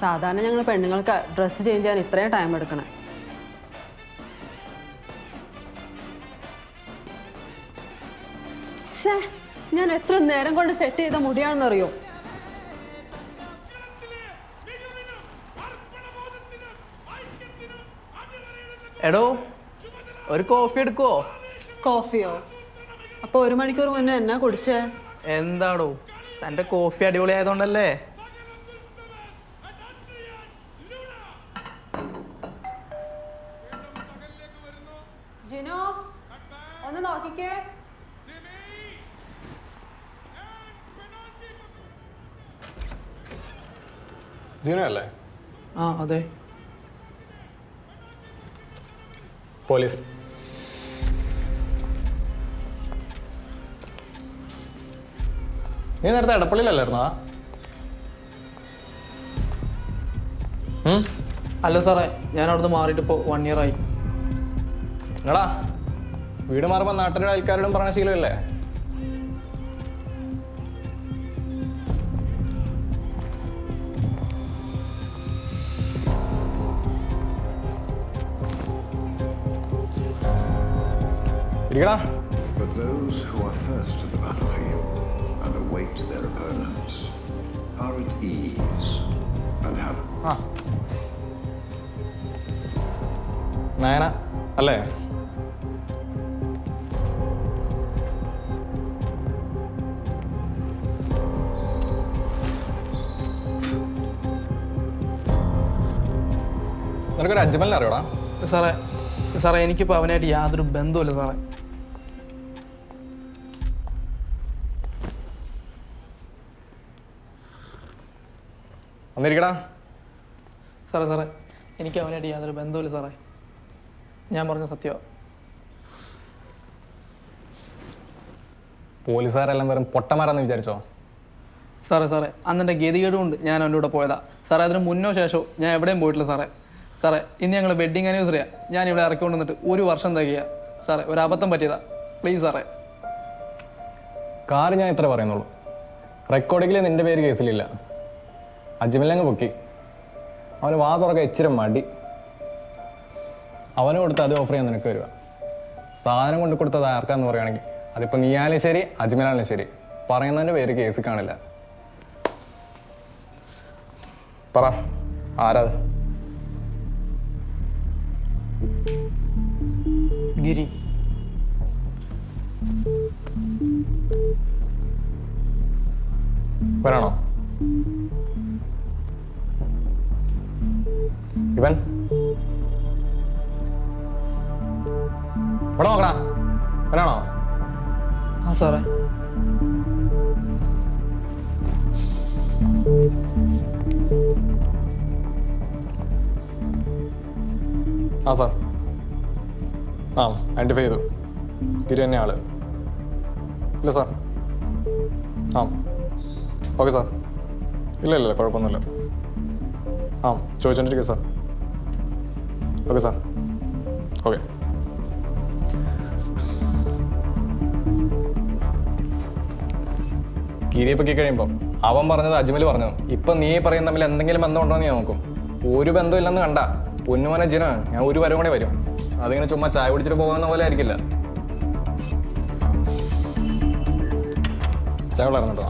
സാധാരണ ഞങ്ങൾ പെണ്ണുങ്ങൾക്ക് ഡ്രസ്സ് ചേഞ്ച് ചെയ്യാൻ ഇത്രയും ടൈം എടുക്കണേ. ഞാൻ എത്ര നേരം കൊണ്ട് സെറ്റ് ചെയ്ത മുടിയാണെന്നറിയോ? എടോ ഒരു കോഫി എടുക്കുവോ? കോഫിയോ? അപ്പൊ 1 മണിക്കൂർ മുന്നേ എന്നാ കുടിച്ചേ? എന്താടോ തന്റെ കോഫി അടിപൊളി ആയതുകൊണ്ടല്ലേ. ജിനോ ഒന്ന് നോക്കിക്കേ. ജിനോ അല്ലേ? ആ അതെ. പോലീസ്. നീ നേരത്തെ എടപ്പള്ളിയിലല്ലായിരുന്നാ? അല്ല സാറേ, ഞാൻ അവിടുന്ന് മാറിയിട്ട് ഇപ്പോൾ 1 ഇയർ ആയി. എടാ വീട് മാറുമ്പോൾ നാട്ടിലെ അയൽക്കാരോടും പറഞ്ഞ ശീലമല്ലേ? ഇരിക്കടാ. But those who are first to the battlefield and await their opponents are at ease and have... Nayana അല്ലേ? നിനക്കൊരു അജ്മലിനെ അറിയോടാ? സാറേ എനിക്കിപ്പോൾ അവനായിട്ട് യാതൊരു ബന്ധവുമില്ല സാറേ. വന്നിരിക്കടാ. സാറേ എനിക്ക് അവനായിട്ട് യാതൊരു ബന്ധവുമില്ല സാറേ. ഞാൻ പറഞ്ഞ സത്യമാണ്. പോലീസുകാരെല്ലാം വെറും പൊട്ടന്മാരാന്ന് വിചാരിച്ചോ? സാറേ അന്നെൻ്റെ ഗതികേട് കൊണ്ട് ഞാൻ അവൻ്റെ കൂടെ പോയതാ സാറേ. അതിന് മുന്നോ ശേഷമോ ഞാൻ എവിടെയും പോയിട്ടില്ല സാറേ. ഇന്ന് ഞങ്ങൾ വെഡ്ഡിങ് ആനിവേഴ്സറിയാണ്. ഞാൻ ഇവിടെ ഇറക്കി കൊണ്ടുവന്നിട്ട് 1 വർഷം തികയാ സാറേ. ഒരു അബദ്ധം പറ്റിയതാ, പ്ലീസ് സാറേ. കാറ് ഞാൻ ഇത്ര പറയുന്നുള്ളൂ. റെക്കോർഡിങ്ങിൽ നിന്റെ പേര് കേസിലില്ല. അജ്മലങ്ങ് പൊക്കി. അവന് വാ തുറക്കാൻ ഇച്ചിരി മടി. അവന് കൊടുത്ത് അത് ഓഫർ ചെയ്യാൻ നിനക്ക് വരിക. സാധനം കൊണ്ട് കൊടുത്തത് ആർക്കാന്ന് പറയുകയാണെങ്കിൽ അതിപ്പോൾ നീയാലും ശരി അജ്മലാലും ശരി പറയുന്നതിൻ്റെ പേര് കേസിൽ കാണില്ല. പറ ആരാത്? ഗിരി. ഇവനാണോ? ഇവൻ ഇവിടെ നോക്കടാ. ഇവനാണോ? ആ സാറേ. ആ സാർ. ഐഡൻറ്റിഫൈ ചെയ്തു. ഗിരി തന്നെ ആള്. ഇല്ല സാർ. Okay sir. ഇല്ല കുഴപ്പമൊന്നുമില്ല. ചോദിച്ചോണ്ടിരിക്കുക സാർ. Okay sir. ഓക്കെ. ഗിരിയെ പൊക്കി കഴിയുമ്പോൾ അവൻ പറഞ്ഞത് അജ്മൽ പറഞ്ഞു. ഇപ്പൊ നീ പറയുന്ന തമ്മിൽ എന്തെങ്കിലും ബന്ധമുണ്ടോ എന്ന് ഞാൻ നോക്കും. ഒരു ബന്ധമില്ലെന്ന് കണ്ട പൊന്നുമോനെ ജിന, ഞാൻ ഒരു വരം കൂടെ വരും. അതിങ്ങനെ ചുമ്മാ ചായ കുടിച്ചിട്ട് പോകുന്ന പോലെ ആയിരിക്കില്ല. ചായ വളർന്നിട്ടോ.